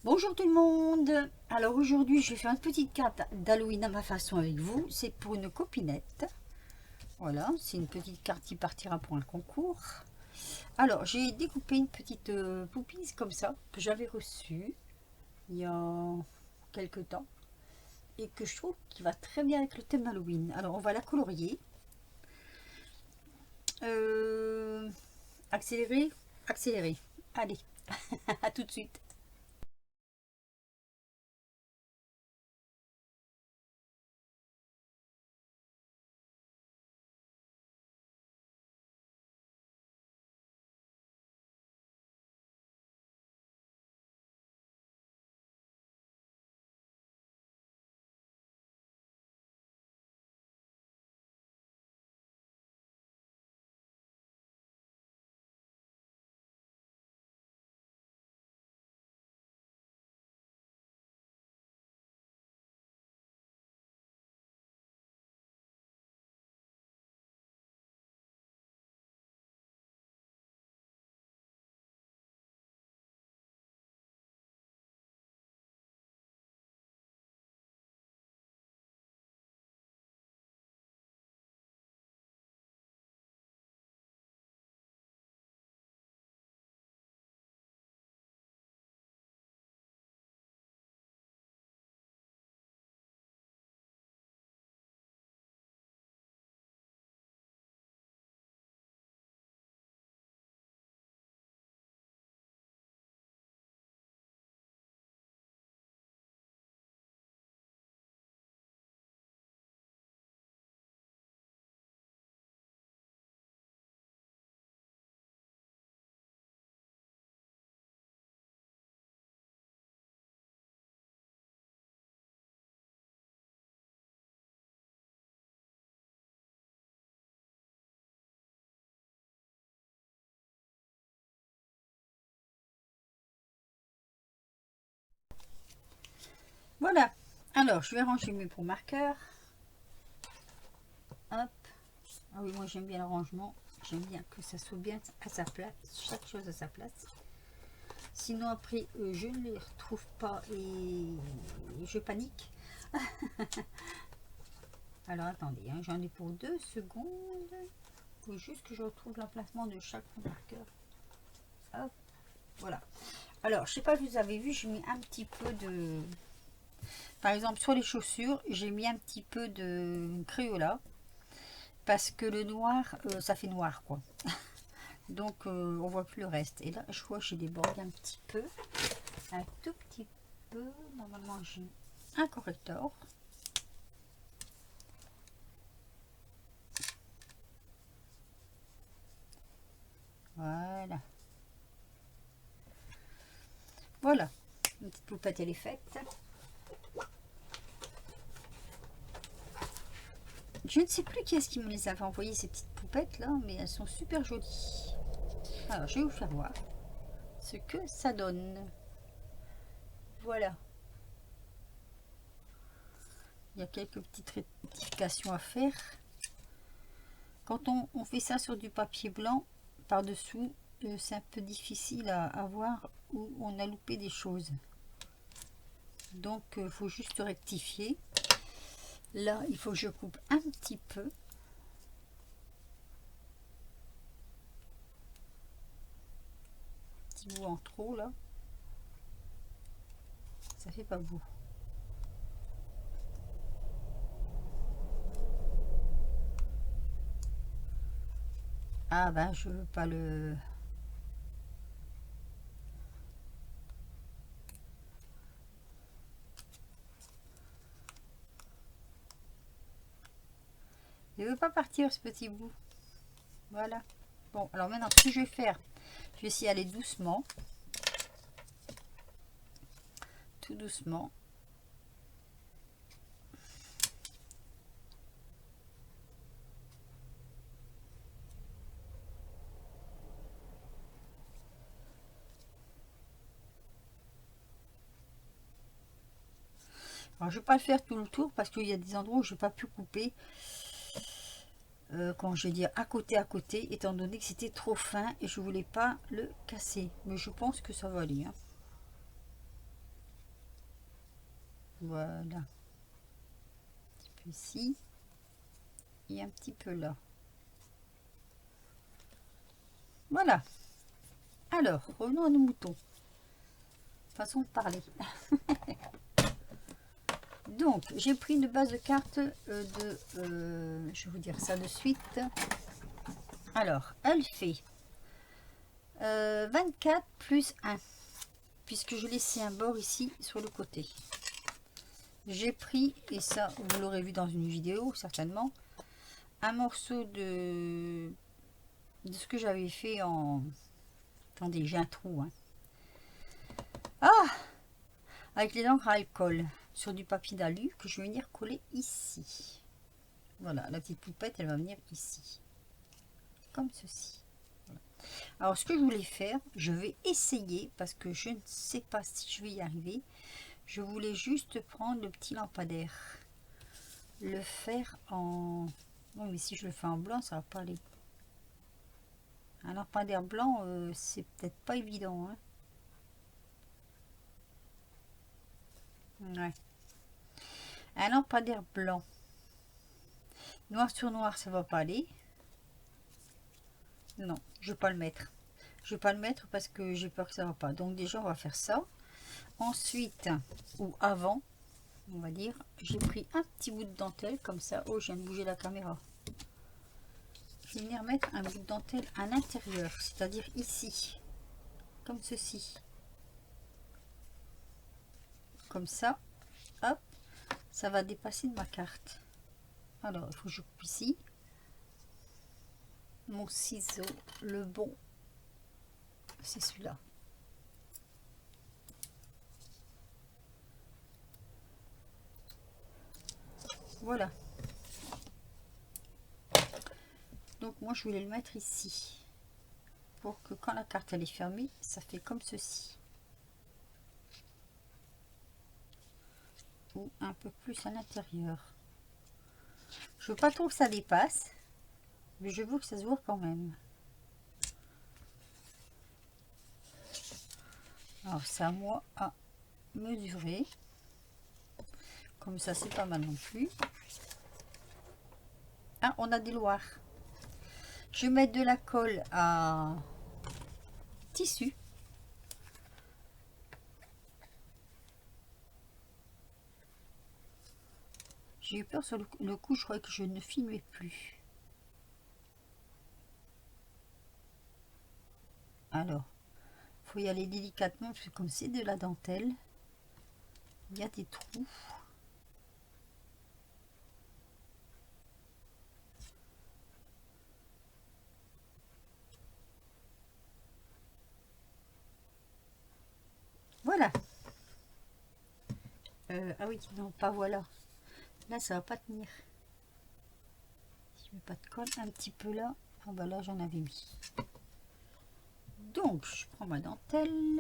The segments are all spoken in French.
Bonjour tout le monde. Alors aujourd'hui je vais faire une petite carte d'Halloween à ma façon avec vous. C'est pour une copinette. Voilà, c'est une petite carte qui partira pour un concours. Alors j'ai découpé une petite poupille comme ça que j'avais reçue il y a quelques temps et que je trouve qui va très bien avec le thème Halloween. Alors on va la colorier. Euh, accélérer, accélérer. Allez, à tout de suite. Voilà. Alors je vais ranger mes pots marqueurs. Hop. Ah oui, moi j'aime bien le rangement. J'aime bien que ça soit bien à sa place, chaque chose à sa place. Sinon après, je ne les retrouve pas et je panique. Alors attendez, hein, j'en ai pour 2 secondes. Il faut juste que je retrouve l'emplacement de chaque marqueur. Hop, voilà. Alors, je sais pas si vous avez vu, j'ai mis un petit peu de... Par exemple, sur les chaussures, j'ai mis un petit peu de Crayola. Parce que le noir, ça fait noir, quoi. Donc, on voit plus le reste. Et là, je vois, j'ai débordé un petit peu. Un tout petit peu. Normalement, j'ai un correcteur. Voilà. Voilà. Une petite poupette, elle est faite. Je ne sais plus qui est-ce qui me les avait envoyées, ces petites poupettes là, mais elles sont super jolies. Alors, je vais vous faire voir ce que ça donne. Voilà. Il y a quelques petites rectifications à faire. Quand on fait ça sur du papier blanc, par-dessous, c'est un peu difficile à voir où on a loupé des choses. Donc, il faut juste rectifier. Là, il faut que je coupe un petit peu. Petit bout en trop, là. Ça fait pas beau. Ah ben, je veux pas le... Il veut pas partir, ce petit bout. Voilà. Bon, alors maintenant, ce que je vais faire, je vais essayer d'aller doucement. Tout doucement. Alors, je vais pas le faire tout le tour parce qu'il y a des endroits où je n'ai pas pu couper. Quand je vais dire à côté, étant donné que c'était trop fin et je voulais pas le casser. Mais je pense que ça va aller. Hein. Voilà. Un petit peu ici. Et un petit peu là. Voilà. Alors, revenons à nos moutons. Façon de parler. Donc, j'ai pris une base de cartes je vais vous dire ça de suite. Alors, elle fait 24 plus 1. Puisque je laissais un bord ici sur le côté. J'ai pris, et ça vous l'aurez vu dans une vidéo certainement, un morceau de ce que j'avais fait en... Attendez, j'ai un trou. Hein. Ah, avec les encres à alcool sur du papier d'alu que je vais venir coller ici. Voilà, la petite poupette, elle va venir ici. Comme ceci. Voilà. Alors, ce que je voulais faire, je vais essayer, parce que je ne sais pas si je vais y arriver. Je voulais juste prendre le petit lampadaire. Le faire en... Non, mais si je le fais en blanc, ça va pas aller. Un lampadaire blanc, c'est peut-être pas évident. Hein. Ouais. Un lampadaire blanc. Noir sur noir, ça va pas aller. Non, je vais pas le mettre. Je vais pas le mettre parce que j'ai peur que ça va pas. Donc déjà, on va faire ça. Ensuite, ou avant, on va dire, j'ai pris un petit bout de dentelle comme ça. Oh, je viens de bouger la caméra. Je vais venir mettre un bout de dentelle à l'intérieur, c'est-à-dire ici, comme ceci. Comme ça, hop, ça va dépasser de ma carte. Alors, il faut que je coupe ici. Mon ciseau, le bon, c'est celui-là. Voilà. Donc moi, je voulais le mettre ici. Pour que quand la carte elle est fermée, ça fait comme ceci. Ou un peu plus à l'intérieur. Je veux pas trop que ça dépasse. Mais je veux que ça se voit quand même. Alors c'est à moi à mesurer. Comme ça c'est pas mal non plus. Ah, on a des loirs. Je vais mettre de la colle à tissu. J'ai eu peur sur le coup, je croyais que je ne filmais plus. Alors, il faut y aller délicatement parce que comme c'est de la dentelle, il y a des trous. Voilà. Ah oui, non, pas voilà. Là, ça va pas tenir. Si je mets pas de colle, un petit peu là. Ah bah là, j'en avais mis. Donc, je prends ma dentelle.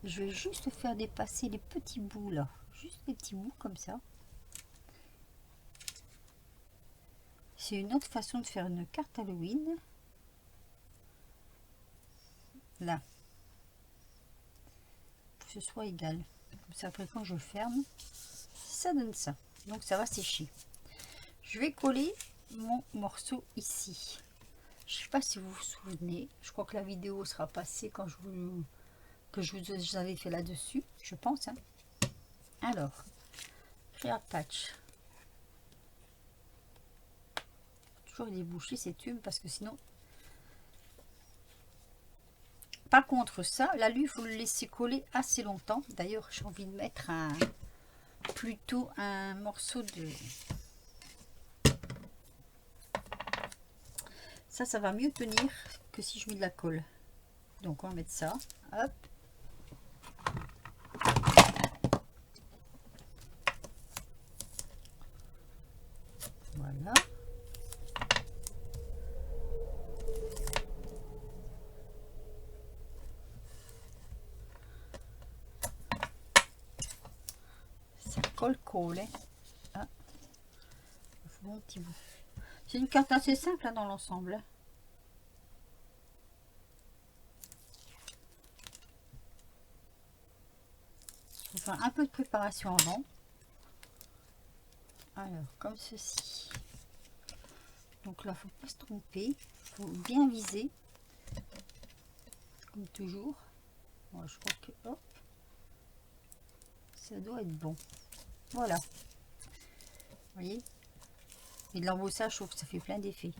Je vais juste faire dépasser les petits bouts là. Juste les petits bouts comme ça. C'est une autre façon de faire une carte Halloween. Là. Pour que ce soit égal. Comme ça, après, quand je ferme, ça donne ça. Donc, ça va sécher. Je vais coller mon morceau ici. Je sais pas si vous vous souvenez. Je crois que la vidéo sera passée quand je vous avais fait là-dessus. Je pense. Hein. Alors, Clear Patch. Toujours les boucher ces tubes parce que sinon... Par contre, ça, l'alu, il faut le laisser coller assez longtemps. D'ailleurs, j'ai envie de mettre plutôt un morceau de... Ça va mieux tenir que si je mets de la colle. Donc, on va mettre ça. Hop. Voilà. Ça colle. Ah. Bon petit bout. C'est une carte assez simple hein, dans l'ensemble. faut faire un peu de préparation avant. Alors, comme ceci. Donc là, faut pas se tromper. Faut bien viser. Comme toujours. Bon, je crois que hop, ça doit être bon. Voilà. Vous voyez? Et de l'embossage, je trouve que ça fait plein d'effets.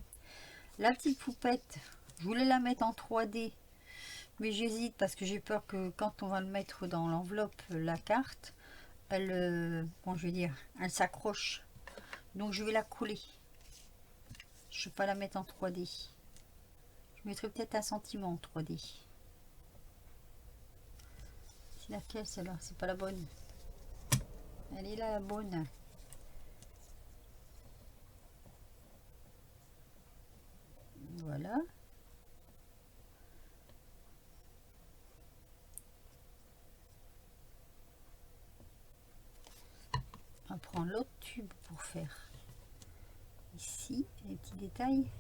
La petite poupette, je voulais la mettre en 3D. Mais j'hésite parce que j'ai peur que quand on va le mettre dans l'enveloppe, la carte, elle, bon, je veux dire, elle s'accroche. Donc je vais la coller. Je ne vais pas la mettre en 3D. Je mettrai peut-être un sentiment en 3D. C'est laquelle celle-là? C'est pas la bonne. Elle est là la bonne. Voilà. On prend l'autre tube pour faire ici les petits détails.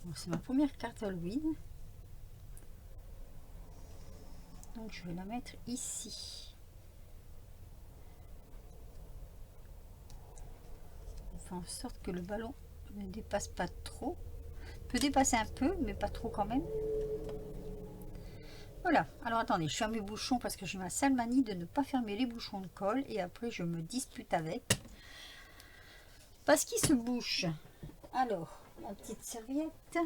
Bon, c'est ma première carte Halloween. Donc je vais la mettre ici. On fait en sorte que le ballon ne dépasse pas trop. Il peut dépasser un peu, mais pas trop quand même. Voilà. Alors attendez, je ferme mes bouchons parce que j'ai ma sale manie de ne pas fermer les bouchons de colle. Et après je me dispute avec. Parce qu'il se bouche. Alors, la petite serviette.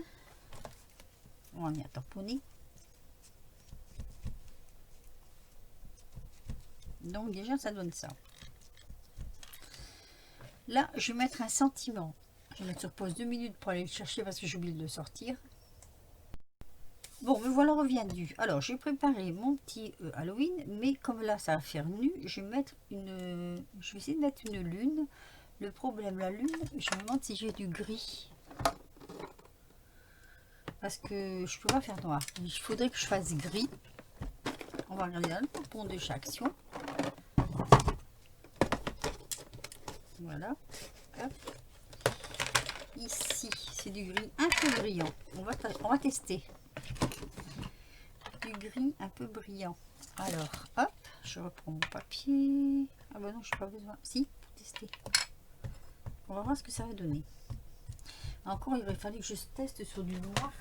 On va y tamponner. Donc déjà ça donne ça. Là je vais mettre un sentiment. Je vais mettre sur pause 2 minutes pour aller le chercher parce que j'ai oublié de le sortir. Bon, me voilà reviendu. Alors j'ai préparé mon petit Halloween, mais comme là ça va faire nu, je vais mettre une. Je vais essayer de mettre une lune. Le problème, la lune, je me demande si j'ai du gris. Parce que je peux pas faire noir. Il faudrait que je fasse gris. On va regarder dans le tampon de chaque action. Voilà. Hop. Ici, c'est du gris un peu brillant. On va tester. Du gris un peu brillant. Alors, hop, je reprends mon papier. Ah bah non, je n'ai pas besoin. Si, pour tester. On va voir ce que ça va donner. Encore, il aurait fallu que je teste sur du noir.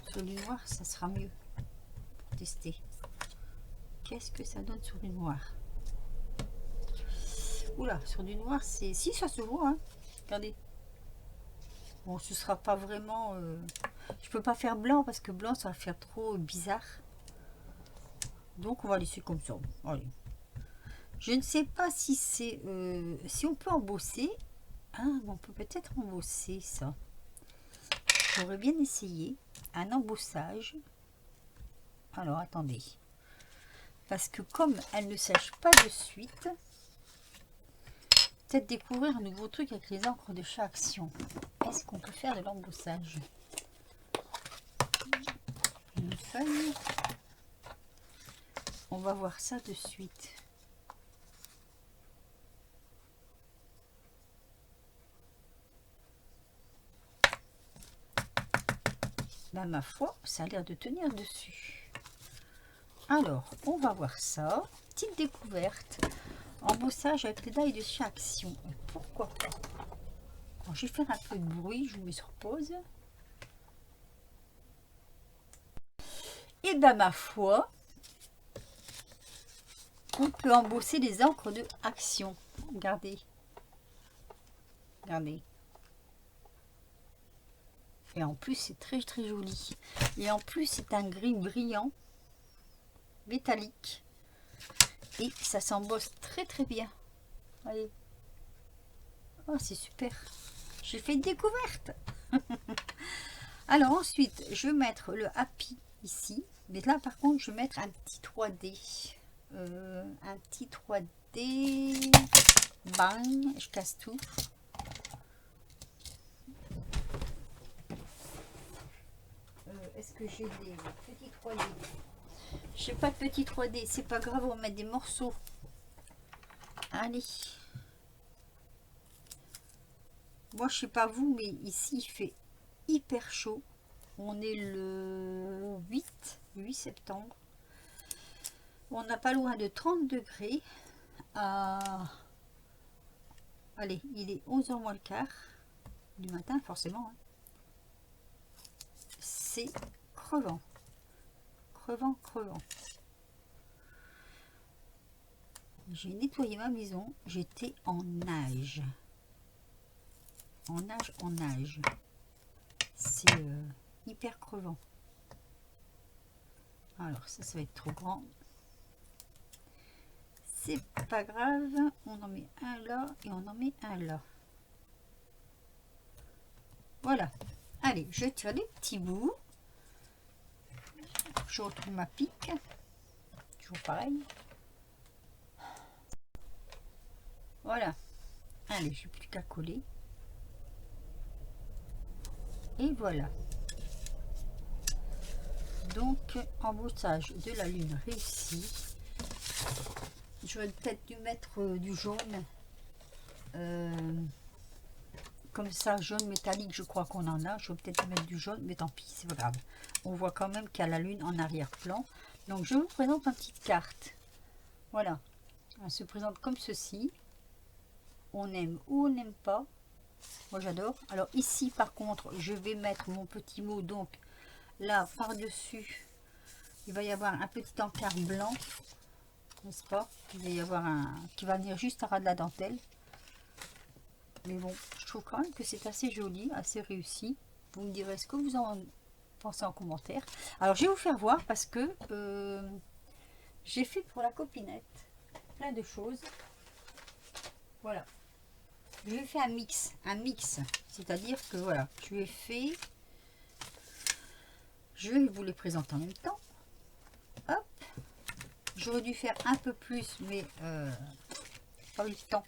Sur du noir, ça sera mieux pour tester. Qu'est-ce que ça donne sur du noir? Oula, sur du noir, c'est... Si, ça se voit, hein. Regardez. Bon, ce sera pas vraiment... Je peux pas faire blanc parce que blanc, ça va faire trop bizarre. Donc, on va laisser comme ça. Allez. Je ne sais pas si c'est... si on peut embosser. Ah, on peut peut-être embosser ça. J'aurais bien essayé un embossage. Alors, attendez. Parce que comme elle ne sèche pas de suite... Peut-être découvrir un nouveau truc avec les encres de chat Action. Est-ce qu'on peut faire de l'embossage? Une feuille. On va voir ça de suite. Là, ma foi, ça a l'air de tenir dessus. Alors, on va voir ça. Petite découverte. Embossage avec les dailles de chat Action. Et pourquoi pas? Bon, je vais faire un peu de bruit, je vous mets sur pause. Et bien, ma foi, on peut embosser les encres de Action. Regardez. Regardez. Et en plus, c'est très très joli. Et en plus, c'est un gris brillant, métallique. Et ça s'embosse très très bien. Allez. Oh, c'est super. J'ai fait une découverte. Alors ensuite, je vais mettre le Happy ici. Mais là, par contre, je vais mettre un petit 3D. Un petit 3D. Bang, je casse tout. Est-ce que j'ai des petits 3D? Je sais pas de petits 3D, c'est pas grave, on va mettre des morceaux. Allez. moi je sais pas vous, mais ici il fait hyper chaud. On est le 8 septembre. On n'a pas loin de 30 degrés. Allez, il est 11h moins le quart du matin, forcément. Hein. C'est crevant. Crevant, crevant. J'ai nettoyé ma maison. J'étais en nage. En nage, en nage. C'est hyper crevant. Alors, ça va être trop grand. C'est pas grave. On en met un là et on en met un là. Voilà. Allez, je tire des petits bouts. Je retrouve ma pique. Toujours pareil. Voilà. Allez, je n'ai plus qu'à coller. Et voilà. Donc, embossage de la lune réussi. J'aurais peut-être dû mettre du jaune. Comme ça, jaune métallique, je crois qu'on en a. Je vais peut-être mettre du jaune, mais tant pis, c'est pas grave. On voit quand même qu'il y a la lune en arrière-plan. Donc, je vous présente une petite carte. Voilà. Elle se présente comme ceci. On aime ou on n'aime pas. Moi, j'adore. Alors, ici, par contre, je vais mettre mon petit mot. Donc, là, par-dessus, il va y avoir un petit encart blanc. N'est-ce pas? Il va y avoir un qui va venir juste à ras de la dentelle. Mais bon, je trouve quand même que c'est assez joli, assez réussi. Vous me direz ce que vous en pensez en commentaire. Alors, je vais vous faire voir parce que j'ai fait pour la copinette plein de choses. Voilà. Je lui ai fait un mix. C'est-à-dire que voilà, je lui ai fait... Je vais vous les présenter en même temps. Hop. J'aurais dû faire un peu plus, mais pas eu le temps.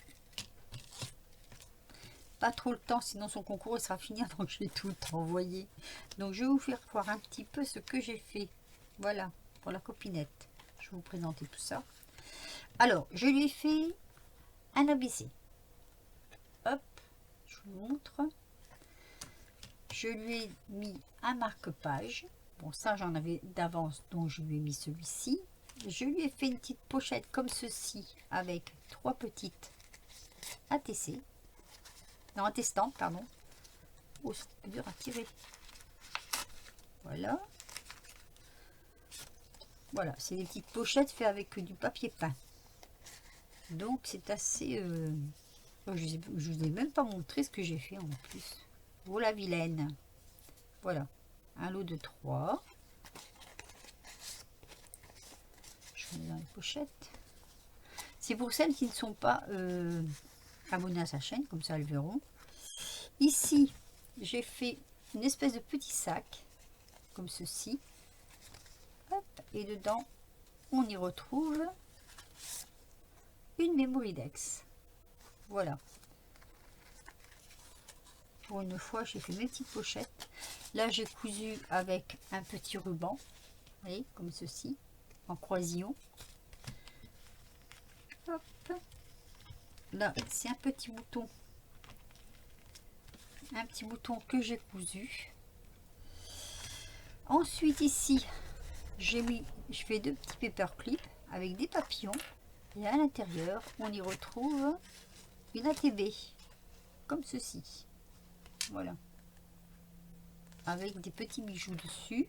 Pas trop le temps, sinon son concours il sera fini avant que j'ai tout envoyé. Donc je vais vous faire voir un petit peu ce que j'ai fait. Voilà, pour la copinette. Je vais vous présenter tout ça. Alors, je lui ai fait un ABC. Hop, je vous montre. Je lui ai mis un marque-page. Bon, ça j'en avais d'avance, donc je lui ai mis celui-ci. Je lui ai fait une petite pochette comme ceci, avec 3 petites ATC. Non, attestant, pardon. Oh, c'est dur à tirer. Voilà. Voilà, c'est des petites pochettes faites avec du papier peint. Donc, c'est assez... je ne vous ai même pas montré ce que j'ai fait en plus. Voilà, vilaine. Voilà. Un lot de 3. Je mets dans les pochettes. C'est pour celles qui ne sont pas abonnées à sa chaîne, comme ça elles verront. Ici, j'ai fait une espèce de petit sac, comme ceci. Hop, et dedans, on y retrouve une Mémoridex. Voilà. Pour une fois, j'ai fait mes petites pochettes. Là, j'ai cousu avec un petit ruban. Vous voyez, comme ceci, en croisillon. Hop. Là, c'est un petit bouton. Un petit bouton que j'ai cousu. Ensuite, ici, je fais 2 petits paperclips avec des papillons. Et à l'intérieur, on y retrouve une ATB, comme ceci. Voilà. Avec des petits bijoux dessus,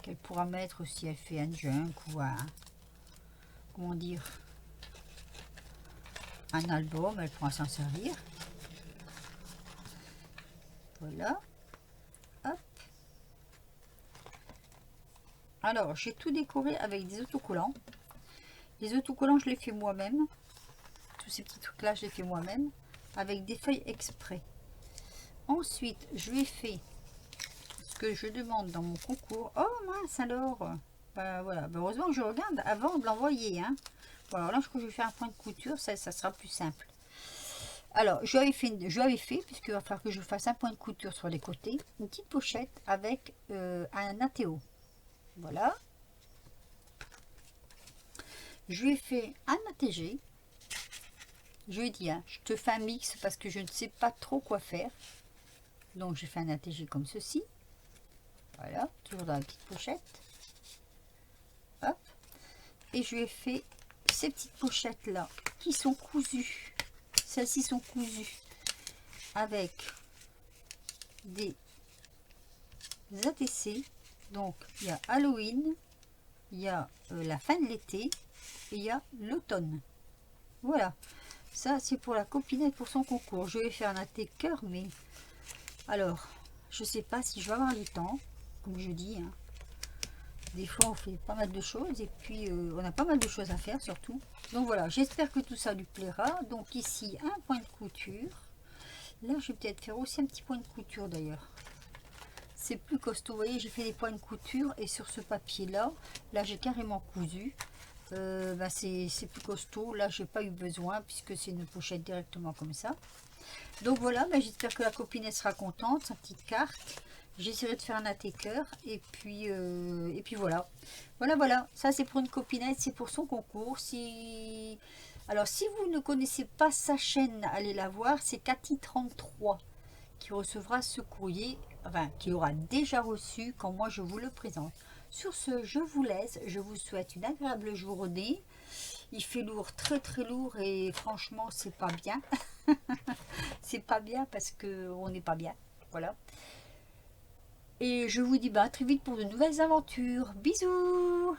qu'elle pourra mettre si elle fait un junk ou un... Comment dire? Un album, elle pourra s'en servir. Voilà. Hop. Alors, j'ai tout décoré avec des autocollants. Les autocollants, je les fais moi-même. Tous ces petits trucs-là, je les fais moi-même. Avec des feuilles exprès. Ensuite, je lui ai fait ce que je demande dans mon concours. Oh mince alors. Bah, voilà. Bah, heureusement que je regarde avant de l'envoyer. Hein. Bon, alors là, je crois que je vais faire un point de couture. Ça sera plus simple. Alors, je lui avais fait, puisqu'il va falloir que je fasse un point de couture sur les côtés, une petite pochette avec un ATO. Voilà. Je lui ai fait un ATG. Je dis, hein, je te fais un mix parce que je ne sais pas trop quoi faire. Donc j'ai fait un ATG comme ceci. Voilà, toujours dans la petite pochette. Hop. Et je lui ai fait ces petites pochettes là qui sont cousues. Celles-ci sont cousues avec des ATC. Donc il y a Halloween, il y a la fin de l'été et il y a l'automne. Voilà, ça c'est pour la copinette pour son concours. Je vais faire un AT cœur, mais alors je sais pas si je vais avoir du temps, comme je dis, hein. Des fois on fait pas mal de choses et puis on a pas mal de choses à faire surtout. Donc voilà, j'espère que tout ça lui plaira. Donc ici un point de couture. Là je vais peut-être faire aussi un petit point de couture d'ailleurs. C'est plus costaud, vous voyez, j'ai fait des points de couture et sur ce papier là, j'ai carrément cousu. C'est plus costaud, là j'ai pas eu besoin puisque c'est une pochette directement comme ça. Donc voilà, j'espère que la copinette sera contente, sa petite carte. J'essaierai de faire un attaqueur et puis voilà, ça c'est pour une copinette, c'est pour son concours. Alors si vous ne connaissez pas sa chaîne, allez la voir, c'est Cathy33 qui recevra ce courrier, enfin qui aura déjà reçu quand moi je vous le présente. Sur ce, je vous laisse, je vous souhaite une agréable journée. Il fait lourd, très très lourd et franchement c'est pas bien. C'est pas bien parce que on n'est pas bien, voilà. Et je vous dis à très vite pour de nouvelles aventures. Bisous!